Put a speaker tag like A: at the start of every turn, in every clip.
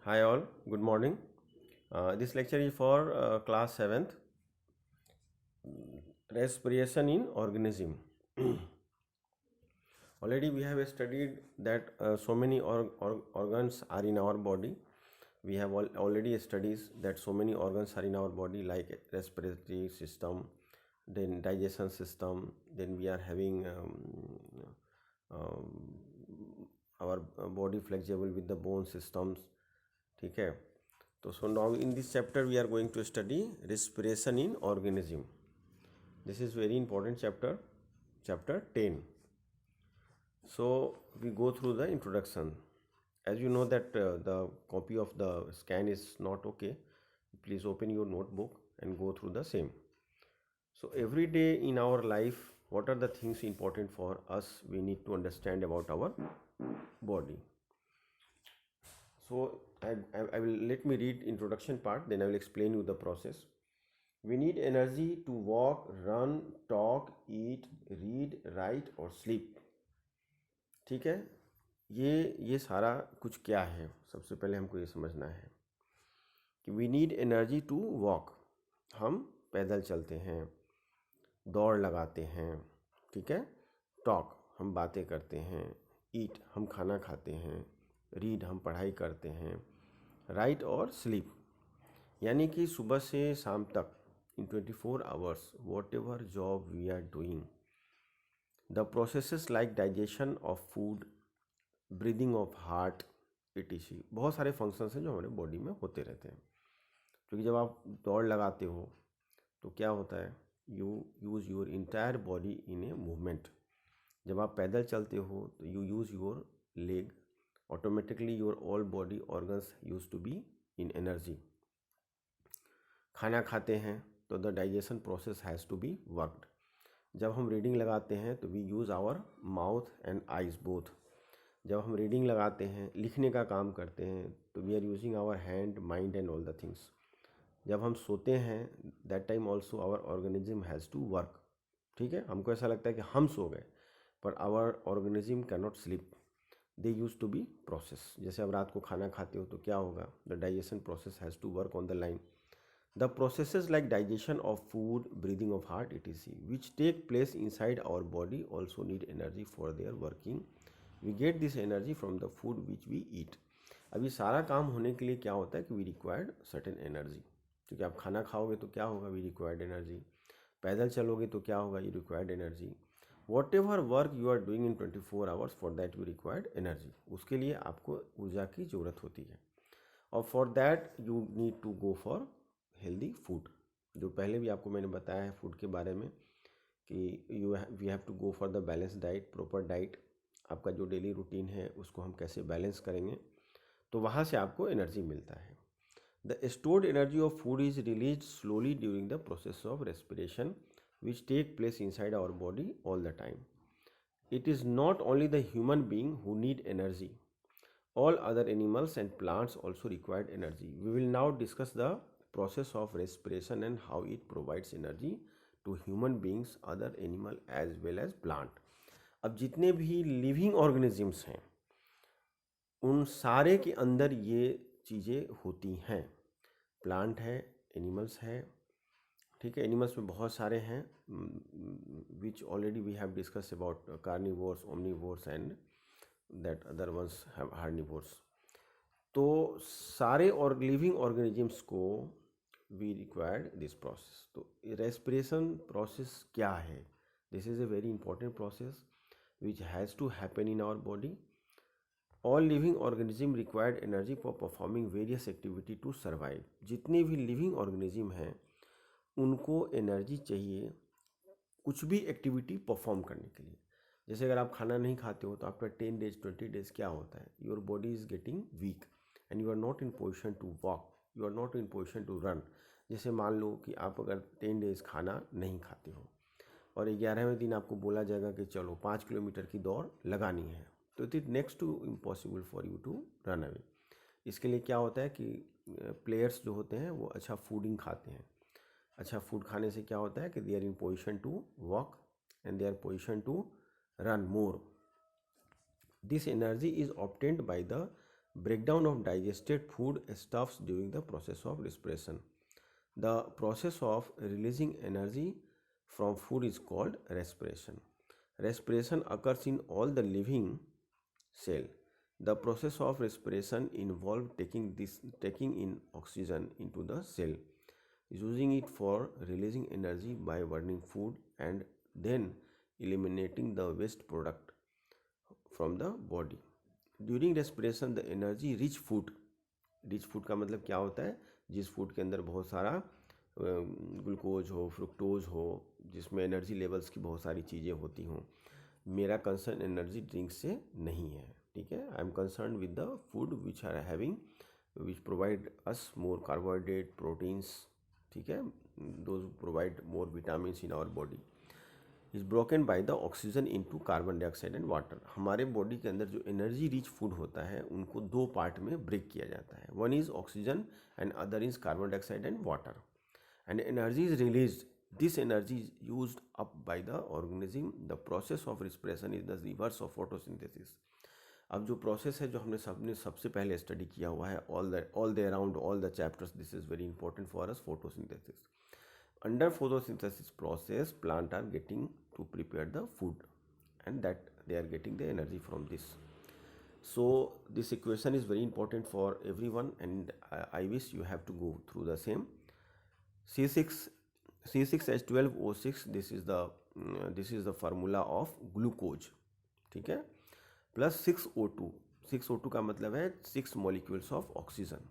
A: Hi all, good morning. This lecture is for class 7th, respiration in organism. Already we have studied that so many organs are in our body. We have already studied that so many organs are in our body like respiratory system, then digestion system, then we are having our body flexible with the bone systems. ठीक है. So now in this chapter we are going to study respiration in organism. This is very important chapter, chapter 10. So we go through the introduction. As you know that the copy of the scan is not okay, please open your notebook and go through the same. So every day in our life, what are the things important for us we need to understand about our body. So I will let me read introduction part, then I will explain you the process. We need energy to walk, run, talk, eat, read, write और sleep. ठीक है. ये सारा कुछ क्या है, सबसे पहले हमको ये समझना है कि we need energy to walk. हम पैदल चलते हैं, दौड़ लगाते हैं. ठीक है. टॉक, हम बातें करते हैं. ईट, हम खाना खाते हैं. रीड, हम पढ़ाई करते हैं. राइट और स्लीप, यानी कि सुबह से शाम तक in 24 hours whatever job we are doing, the processes like digestion of food, breathing of heart etc, बहुत सारे फंक्शंस हैं जो हमारे बॉडी में होते रहते हैं. क्योंकि जब आप दौड़ लगाते हो तो क्या होता है, you use your entire body in a movement. जब आप पैदल चलते हो तो you use your leg, automatically your all body organs use to be in energy. खाना खाते हैं तो the digestion process has to be worked. जब हम रीडिंग लगाते हैं तो we use our mouth and eyes both. जब हम रीडिंग लगाते हैं, लिखने का काम करते हैं, तो we are using our hand, mind and all the things. जब हम सोते हैं that time also our organism has to work. ठीक है. हमको ऐसा लगता है कि हम सो गए, पर our organism can not sleep, they use to be process. जैसे अब रात को खाना खाते हो तो क्या होगा, the digestion process has to work on the line. The processes like digestion of food, breathing of heart etc, which take place inside our body also need energy for their working. We get this energy from the food which we eat. अब ये सारा काम होने के लिए क्या होता है कि we required certain energy. क्योंकि आप खाना खाओगे तो क्या होगा, we required energy. पैदल चलोगे तो क्या होगा, you required energy. Whatever work you are doing in 24 hours, for that you required energy. उसके लिए आपको ऊर्जा की ज़रूरत होती है. और for that you need to go for healthy food. जो पहले भी आपको मैंने बताया है फूड के बारे में कि we have to go for the balance diet, proper diet. आपका जो डेली रूटीन है उसको हम कैसे बैलेंस करेंगे, तो वहाँ से आपको एनर्जी मिलता है. The stored energy of food is release slowly during the process of respiration which take place inside our body all the time. It is not only the human being who need energy, all other animals and plants also required energy. We will now discuss the process of respiration and how it provides energy to human beings, other animal as well as plant. अब जितने भी living organisms हैं उन सारे के अंदर ये चीज़ें होती हैं. प्लांट है, एनिमल्स है. ठीक है. एनिमल्स में बहुत सारे हैं which already we have discuss about carnivores, omnivores and that other ones have herbivores. तो सारे और लिविंग ऑर्गेनिजम्स को वी रिक्वायर्ड दिस प्रोसेस. तो रेस्पिरेशन प्रोसेस क्या है, this is a very important process which has to happen in our body. All living organism required energy for performing various activity to survive. जितने भी living organism हैं उनको energy चाहिए कुछ भी एक्टिविटी परफॉर्म करने के लिए. जैसे अगर आप खाना नहीं खाते हो तो आफ्टर 10 days 20 days क्या होता है, your body is getting weak and you are not in position to walk, you are not in position to run. जैसे मान लो कि आप अगर 10 days खाना नहीं खाते हो और 11वें दिन आपको बोला जाएगा कि चलो 5 किलोमीटर की दौड़ लगानी है, तो it is next to impossible for you to run away. इसके लिए क्या होता है कि प्लेयर्स जो होते हैं वो अच्छा फूडिंग खाते हैं. अच्छा फूड खाने से क्या होता है कि they are in position to walk and they are position to run more. This energy is obtained by the Breakdown of digested food stuffs during the process of respiration. The process of releasing energy from food is called respiration. Respiration occurs in all the living cell. The process of respiration involves taking in oxygen into the cell, using it for releasing energy by burning food, and then eliminating the waste product from the body. During respiration the energy rich food का मतलब क्या होता है, जिस food के अंदर बहुत सारा ग्लूकोज हो, फ्रुक्टोज हो, जिसमें एनर्जी लेवल्स की बहुत सारी चीज़ें होती हों. मेरा कंसर्न एनर्जी ड्रिंक से नहीं है, ठीक है. I am concern with the food which are having which provide us more carbohydrate, proteins, ठीक है, those provide more vitamins in our body. Is broken by the oxygen into carbon dioxide and water. हमारे body के अंदर जो energy rich food होता है उनको दो पार्ट में ब्रेक किया जाता है. One is oxygen and other is carbon dioxide and water. And energy is released. This energy is used up by the organism. The process of respiration is the reverse of photosynthesis. अब जो process है जो हमने सबसे पहले study किया हुआ है, all the around all the chapters, this is very important for us, photosynthesis. Under photosynthesis process, plant are getting to prepare the food, and that they are getting the energy from this. So this equation is very important for everyone, and I wish you have to go through the same. C6H12O6, this is the formula of glucose, ठीक है, plus 6O2. 6O2 का मतलब है 6 molecules of oxygen.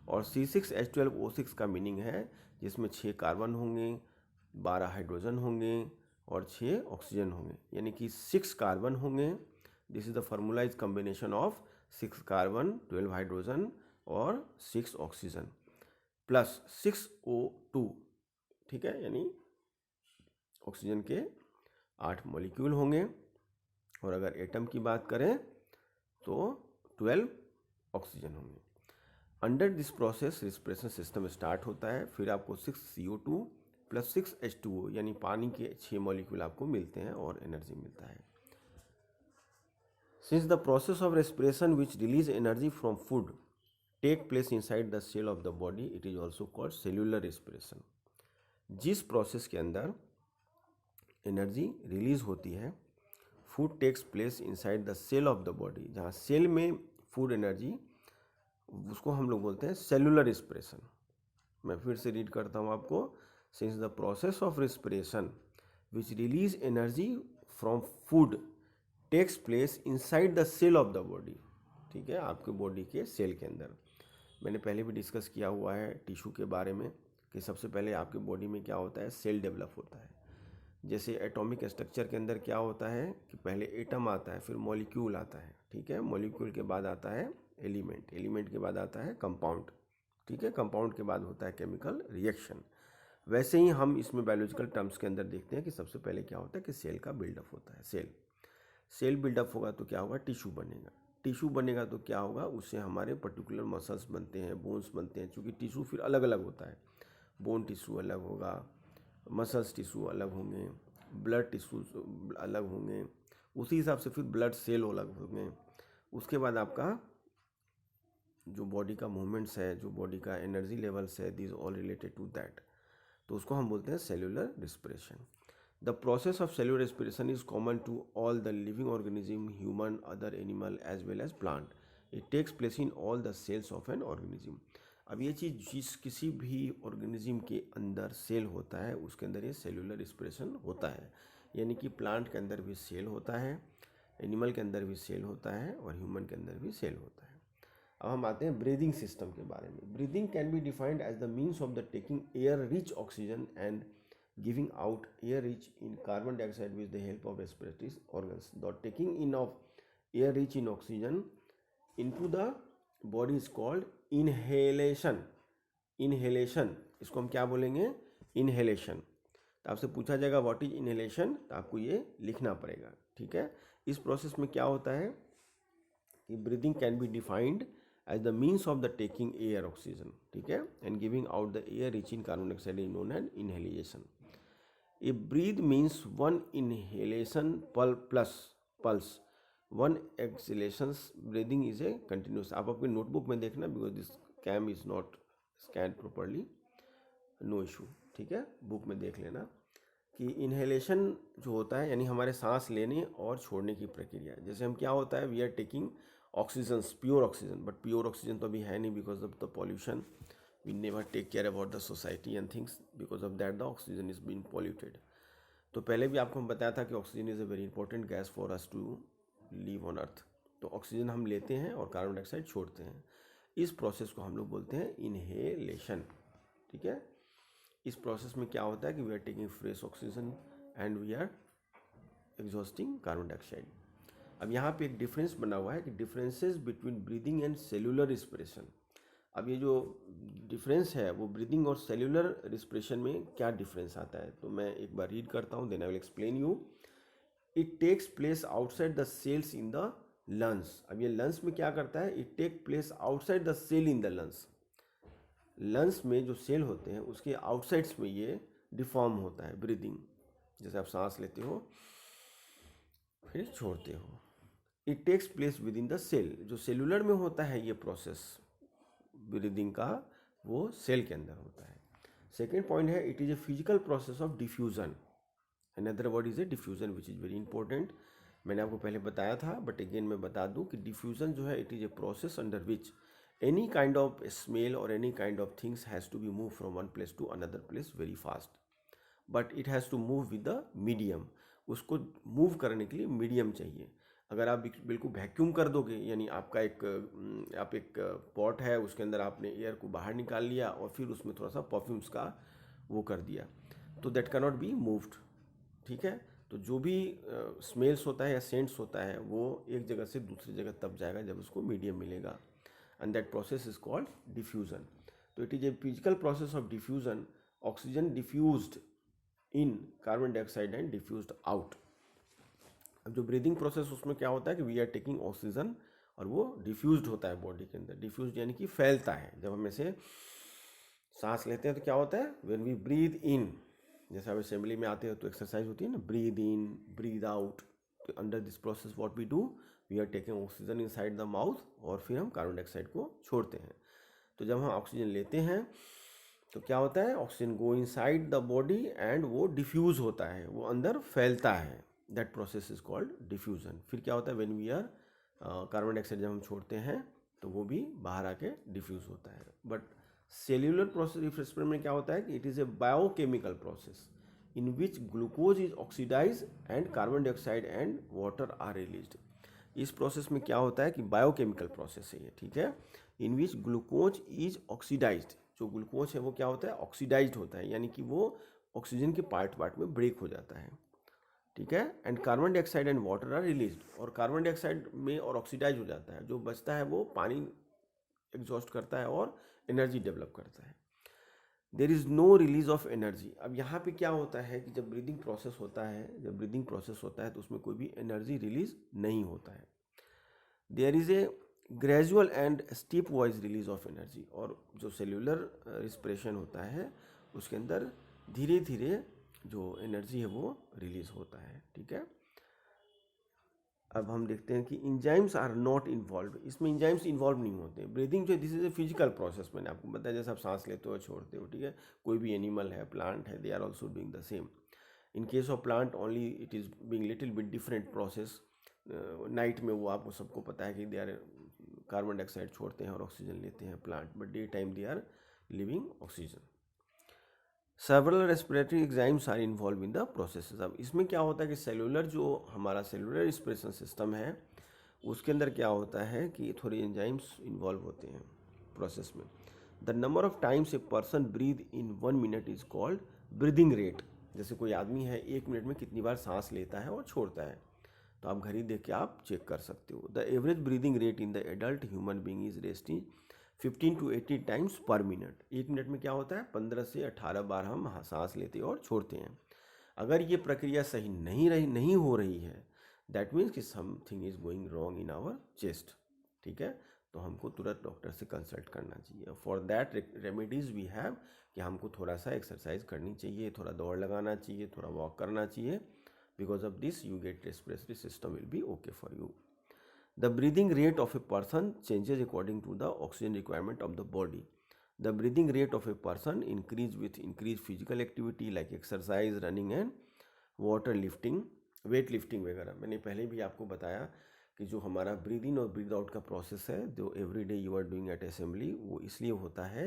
A: और C6H12O6 का meaning है जिसमें 6 carbon होंगे, 12 हाइड्रोजन होंगे और 6 ऑक्सीजन होंगे, यानी कि 6 कार्बन होंगे. This is the formula is combination of 6 carbon, 12 hydrogen और 6 ऑक्सीजन प्लस 6O2, ठीक है, यानी ऑक्सीजन के 8 मॉलिक्यूल होंगे. और अगर एटम की बात करें तो 12 ऑक्सीजन होंगे. Under this process respiration system start होता है. फिर आपको 6CO2 प्लस 6H2O यानी पानी के 6 मॉलिक्यूल आपको मिलते हैं और एनर्जी मिलता है. Since the process of respiration which release energy from food take place inside the cell of the body, it is also called cellular respiration. जिस प्रोसेस के अंदर एनर्जी रिलीज होती है, food takes place inside the cell of the body, जहाँ cell में food energy, उसको हम लोग बोलते हैं सेलुलर रेस्पिरेशन. मैं फिर से रीड करता हूँ आपको. Since the process of respiration which release energy from food takes place inside the cell of the body, ठीक है, आपके बॉडी के सेल के अंदर. मैंने पहले भी डिस्कस किया हुआ है टिश्यू के बारे में कि सबसे पहले आपके बॉडी में क्या होता है, सेल डेवलप होता है. जैसे एटॉमिक स्ट्रक्चर के अंदर क्या होता है कि पहले एटम आता है, फिर मॉलिक्यूल आता है, ठीक है, मॉलिक्यूल के बाद आता है एलिमेंट, एलिमेंट के बाद आता है कंपाउंड, ठीक है, कंपाउंड के बाद होता है केमिकल रिएक्शन. वैसे ही हम इसमें बायोलॉजिकल टर्म्स के अंदर देखते हैं कि सबसे पहले क्या होता है कि सेल का बिल्डअप होता है. सेल बिल्डअप होगा तो क्या होगा, टिश्यू बनेगा. टिश्यू बनेगा तो क्या होगा, उससे हमारे पर्टिकुलर मसल्स बनते हैं, बोन्स बनते हैं. चूँकि टिश्यू फिर अलग अलग होता है, बोन टिश्यू अलग होगा, मसल्स टिश्यू अलग होंगे, ब्लड टिश्यू अलग होंगे, उसी हिसाब से फिर ब्लड सेल अलग होंगे. उसके बाद आपका जो बॉडी का मूवमेंट्स है, जो बॉडी का एनर्जी लेवल्स है, this all related to that, तो उसको हम बोलते हैं cellular respiration. The process of cellular respiration is common to all the living organism, human, other animal as well as plant. It takes place in all the cells of an organism. अब ये चीज़ जिस किसी भी organism के अंदर cell होता है उसके अंदर ये सेल्यूलर रेस्पिरेशन होता है. यानी कि प्लांट के अंदर भी सेल होता है, एनिमल के अंदर भी सेल होता है और ह्यूमन के अंदर भी सेल होता है. अब हम आते हैं ब्रीदिंग सिस्टम के बारे में. Breathing can be defined as the means of the taking air rich oxygen and giving out air rich in carbon dioxide with the help of respiratory organs. The taking in of air rich in oxygen into the body is called inhalation. Inhalation, इसको हम क्या बोलेंगे, inhalation. तो आपसे पूछा जाएगा what is inhalation, तो आपको ये लिखना पड़ेगा, ठीक है. इस प्रोसेस में क्या होता है कि breathing can be defined as the means of the taking air oxygen, ठीक है, and giving out the air rich in carbon dioxide is known as inhalation. A breath means one inhalation plus plus one exhalations breathing is a continuous. आप अपनी notebook में देखना, because this cam is not scan properly, no issue, ठीक है, book में देख लेना कि इन्हेलेशन जो होता है यानी हमारे सांस लेने और छोड़ने की प्रक्रिया। जैसे हम क्या होता है, we are taking oxygen, pure oxygen, but pure oxygen तो अभी है नहीं because of the pollution. We never take care about the society and things, because of that the oxygen is being polluted. तो पहले भी आपको हम बताया था कि oxygen is a very important gas for us to live on earth. तो oxygen हम लेते हैं और कार्बन डाइऑक्साइड छोड़ते हैं। इस प्रोसेस को हम लोग बोलते हैं इनहेलेशन, ठीक है। इस प्रोसेस में क्या होता है कि we are taking fresh oxygen and we are exhausting carbon dioxide. अब यहाँ पे एक डिफरेंस बना हुआ है कि differences between breathing and cellular respiration. अब ये जो डिफरेंस है वो ब्रीदिंग और सेलुलर रिस्पिरेशन में क्या डिफरेंस आता है, तो मैं एक बार रीड करता हूँ, then I will explain you. It takes place outside the cells in the lungs. अब ये लंग्स में क्या करता है, it take place outside the cell in the lungs. Lungs में जो सेल होते हैं उसके आउटसाइड्स में ये डिफॉर्म होता है ब्रीदिंग। जैसे आप सांस लेते हो फिर छोड़ते हो, it takes place within the cell. जो सेलुलर में होता है ये प्रोसेस ब्रीदिंग का, वो सेल के अंदर होता है। सेकेंड पॉइंट है, it is a physical process of diffusion. Another word is a diffusion which is very important. मैंने आपको पहले बताया था बट अगेन मैं बता दूं कि डिफ्यूजन जो है, it is a process under which any kind of smell or any kind of things has to be moved from one place to another place very fast, but it has to move with the medium। उसको move करने के लिए medium चाहिए। अगर आप बिल्कुल vacuum कर दोगे, यानी आपका एक पॉट है, उसके अंदर आपने एयर को बाहर निकाल लिया और फिर उसमें थोड़ा सा परफ्यूम्स का वो कर दिया, तो that can not be moved, ठीक है। तो जो भी स्मेल्स होता है या सेंट्स होता है वो एक जगह से दूसरी जगह तब जाएगा जब उसको मीडियम मिलेगा, and that process is called diffusion। तो it is a physical process of diffusion, oxygen diffused in, carbon dioxide and diffused out। अब जो ब्रीदिंग प्रोसेस उसमें क्या होता है कि वी आर टेकिंग ऑक्सीजन और वो डिफ्यूज्ड होता है बॉडी के अंदर। डिफ्यूज्ड यानी कि फैलता है। जब हम ऐसे सांस लेते हैं तो क्या होता है, व्हेन वी ब्रीद इन, जैसे आप असेंबली में आते हो तो एक्सरसाइज होती है ना, ब्रीद इन ब्रीद आउट। तो under this process what we do, we are taking oxygen inside the mouth और फिर हम कार्बन डाइऑक्साइड को छोड़ते हैं। तो जब हम ऑक्सीजन लेते हैं तो क्या होता है, oxygen go inside the body and वो डिफ्यूज होता है, वो अंदर फैलता है। That process is called diffusion. फिर क्या होता है, when we are carbon dioxide जब हम छोड़ते हैं तो वो भी बाहर आके डिफ्यूज होता है। बट सेल्यूलर प्रोसेस रिफ्रेशमेंट में क्या होता है कि it is a biochemical process in which glucose is oxidise and carbon dioxide and water are released. इस प्रोसेस में क्या होता है कि बायोकेमिकल प्रोसेस है ये, ठीक है, इन विच ग्लूकोज इज ऑक्सीडाइज्ड। जो ग्लूकोज है वो क्या होता है, ऑक्सीडाइज्ड होता है, यानी कि वो ऑक्सीजन के पार्ट में ब्रेक हो जाता है, ठीक है। And carbon dioxide and water are released, और कार्बन डाइऑक्साइड में और ऑक्सीडाइज हो जाता है, जो बचता है वो पानी एग्जॉस्ट करता है और एनर्जी डेवलप करता है। There is no release of energy. अब यहाँ पे क्या होता है कि जब ब्रीदिंग प्रोसेस होता है तो उसमें कोई भी एनर्जी रिलीज नहीं होता है। There is a gradual and stepwise release of energy. और जो सेल्यूलर रिस्पिरेशन होता है उसके अंदर धीरे धीरे जो एनर्जी है वो रिलीज होता है, ठीक है। अब हम देखते हैं कि इंजाइम्स आर नॉट इन्वॉल्व। इसमें इंजाइम्स इन्वॉल्व नहीं होते। ब्रीदिंग जो this is a physical process, मैंने आपको बताया, जैसे आप सांस लेते हो छोड़ते हो, ठीक है। कोई भी एनिमल है, प्लांट है, they are also doing the same. In case of plant only it is being little bit different process. Night में वो आपको सबको पता है कि दे आर कार्बन डाइऑक्साइड छोड़ते हैं और ऑक्सीजन लेते हैं plant, but day time they are living oxygen. Several respiratory enzymes are involve in the processes. अब इसमें क्या होता है कि सेलुलर जो हमारा सेलुलर रेस्पिरेशन सिस्टम है उसके अंदर क्या होता है कि थोड़े एंजाइम्स इन्वॉल्व होते हैं प्रोसेस में। The number of times a person breathe in 1 minute is called breathing rate. जैसे कोई आदमी है 1 मिनट में कितनी बार सांस लेता है और छोड़ता है, तो आप घड़ी देख के आप चेक कर सकते हो। The average breathing rate in the adult human being is resting 15 to 18 times per minute. 1 minute में क्या होता है, 15 से 18 बार हम सांस लेते और छोड़ते हैं। अगर ये प्रक्रिया सही नहीं हो रही है, दैट मीन्स कि something is going wrong in our chest, ठीक है। तो हमको तुरंत डॉक्टर से कंसल्ट करना चाहिए। For that remedies we have कि हमको थोड़ा सा एक्सरसाइज करनी चाहिए, थोड़ा दौड़ लगाना चाहिए, थोड़ा वॉक करना चाहिए। Because of this you get respiratory system will be okay for you. The breathing rate of a person changes according to the oxygen requirement of the body. The breathing rate of a person increase with increased physical activity like exercise, running and water lifting, weight lifting वगैरह. मैंने पहले भी आपको बताया कि जो हमारा breathe in और ब्रीद आउट का प्रोसेस है जो every day you are doing at assembly, वो इसलिए होता है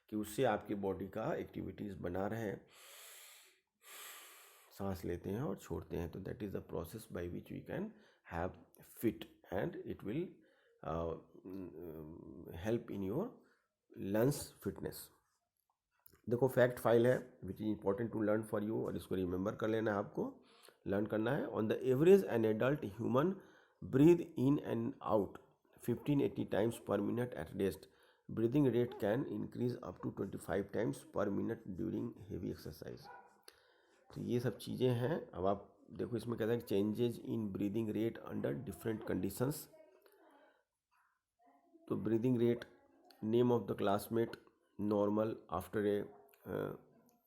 A: कि उससे आपकी बॉडी का एक्टिविटीज़ बना रहे, सांस लेते हैं और छोड़ते हैं. तो that is the process by which we can have fit and it will help in your lungs fitness. देखो फैक्ट फाइल है which is important to learn for you, और इसको रिमेंबर कर लेना है, आपको लर्न करना है. On the average an adult human breathe in and out 1580 times per minute at rest. Breathing rate can increase up to 25 times per minute during heavy exercise. तो ये सब चीज़ें हैं. अब आप देखो इसमें कहता है कि changes in breathing rate under different conditions. तो breathing rate, name of the classmate, normal after a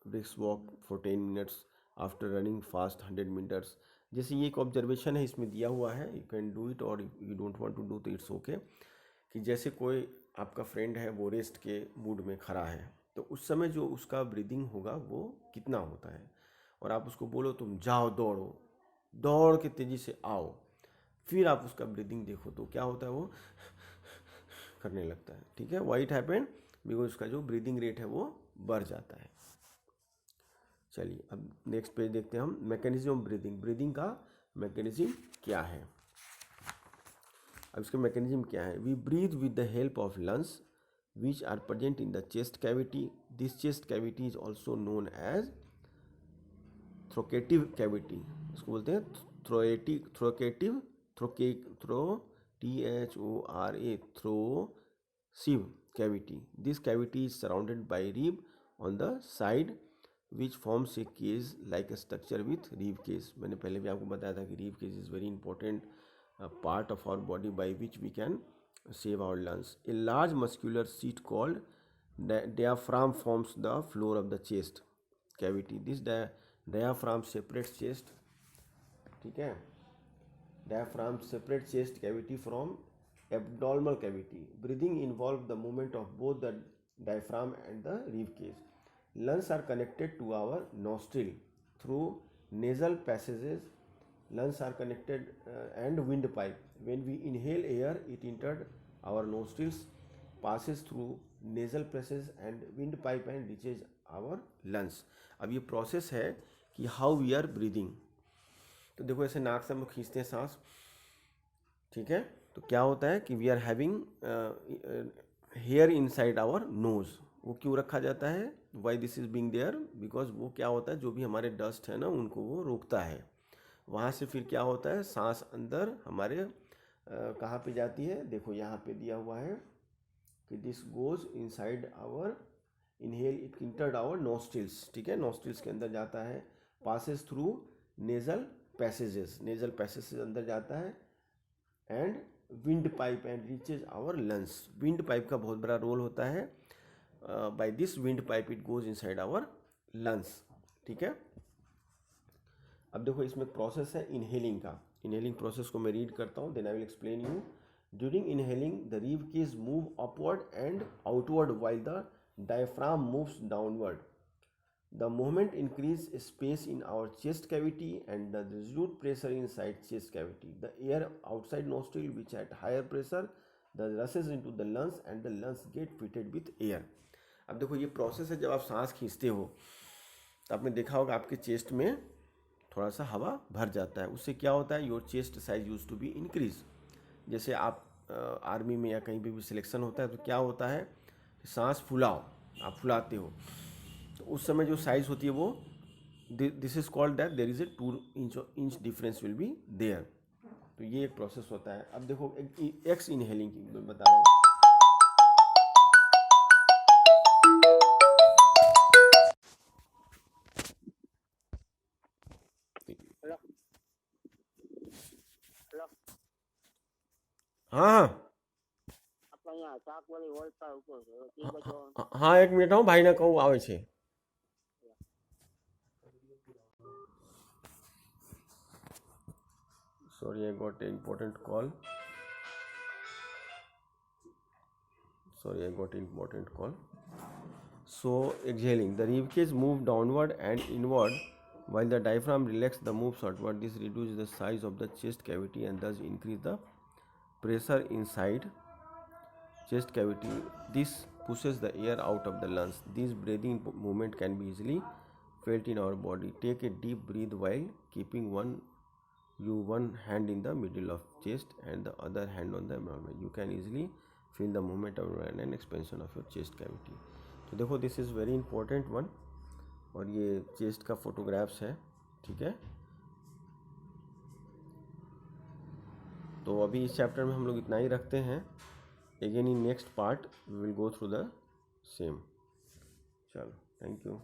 A: brisk walk for 10 minutes, after running fast 100 metres. जैसे ये एक ऑब्जर्वेशन है, इसमें दिया हुआ है, यू कैन डू इट और you don't want to do तो इट्स ओके. कि जैसे कोई आपका फ्रेंड है वो रेस्ट के मूड में खड़ा है, तो उस समय जो उसका ब्रीदिंग होगा वो कितना होता है, और आप उसको बोलो तुम जाओ दौड़ो, दौड़ के तेज़ी से आओ, फिर आप उसका ब्रीदिंग देखो तो क्या होता है, वो करने लगता है. ठीक है, व्हाई इट हैपेंड, बिकॉज उसका जो ब्रीदिंग रेट है वो बढ़ जाता है. चलिए अब नेक्स्ट पेज देखते हैं हम. Mechanism of breathing. ब्रीदिंग का मैकेनिज्म क्या है. अब इसका मैकेनिज्म क्या है. We breathe with the help of lungs which are present in the chest cavity. This chest cavity is also known as thoracic cavity. इसको बोलते हैं thoracic, THORA, thoracic cavity. This cavity is surrounded by rib on the side which forms a cage like a structure with rib cage. मैंने पहले भी आपको बताया था कि rib cage is very important part of our body by which we can save our lungs. A large muscular seat called diaphragm forms the floor of the chest cavity. This diaphragm separates chest. ठीक है, diaphragm separates chest cavity from abdominal cavity. Breathing involves the movement of both the diaphragm and the rib cage. Lungs are connected to our nostril through nasal passages. Lungs are connected and windpipe. When we inhale air, it enters our nostrils, passes through nasal passages and windpipe and reaches our lungs. अब ये process है कि how we are breathing. तो देखो ऐसे नाक से हम खींचते हैं सांस, ठीक है, तो क्या होता है कि we are having hair inside our nose. वो क्यों रखा जाता है, why this is being there, because वो क्या होता है, जो भी हमारे डस्ट है ना उनको वो रोकता है. वहाँ से फिर क्या होता है, सांस अंदर हमारे कहाँ पे जाती है, देखो यहाँ पे दिया हुआ है कि this goes inside our inhale, it entered our nostrils. ठीक है, नोस्ट्रिल्स के अंदर जाता है, passes through nasal passages, nasal passage से अंदर जाता है, and windpipe and reaches our lungs. Windpipe का बहुत बड़ा रोल होता है. By this windpipe it goes inside our lungs. ठीक है, अब देखो इसमें प्रोसेस है इनहेलिंग का. इनहेलिंग प्रोसेस को मैं रीड करता हूँ, then I will explain you. During inhaling the rib cage move upward and outward while the diaphragm moves downward. The movement increase space in our chest cavity and the resolute pressure inside chest cavity. The air outside nostril which at higher pressure the rushes into the lungs and the lungs get fitted with air. अब देखो ये process है, जब आप सांस खींचते हो तो आपने देखा होगा आपके चेस्ट में थोड़ा सा हवा भर जाता है. उससे क्या होता है, your chest size use to be increase. जैसे आप आर्मी में या कहीं भी सिलेक्शन होता है तो क्या होता है, सांस फुलाओ, आप फुलाते हो तो उस समय जो साइज होती है वो, this is called that there is a 2 inch difference will be there. तो ये एक प्रोसेस होता है. अब देखो एक्स इनहेलिंग की मैं बता रहा हूँ. हाँ हाँ 1 મિનિટ, હું ભાઈને કહું આવે છે. Sorry, I got an important call. sorry, I got important call. So exhaling, the rib cage move downward and inward while the diaphragm relax the moves outward. This reduces the size of the chest cavity and thus increase the pressure inside chest cavity. This pushes the air out of the lungs. This breathing movement can be easily felt in our body. Take a deep breath while keeping one hand in the middle of chest and the other hand on the abdomen. You can easily feel the movement of and expansion of your chest cavity. तो देखो, this is very important one, और ये chest का photographs है, ठीक है। तो अभी इस चैप्टर में हम लोग इतना ही रखते हैं। Again in next part we will go through the same. चलो, थैंक यू।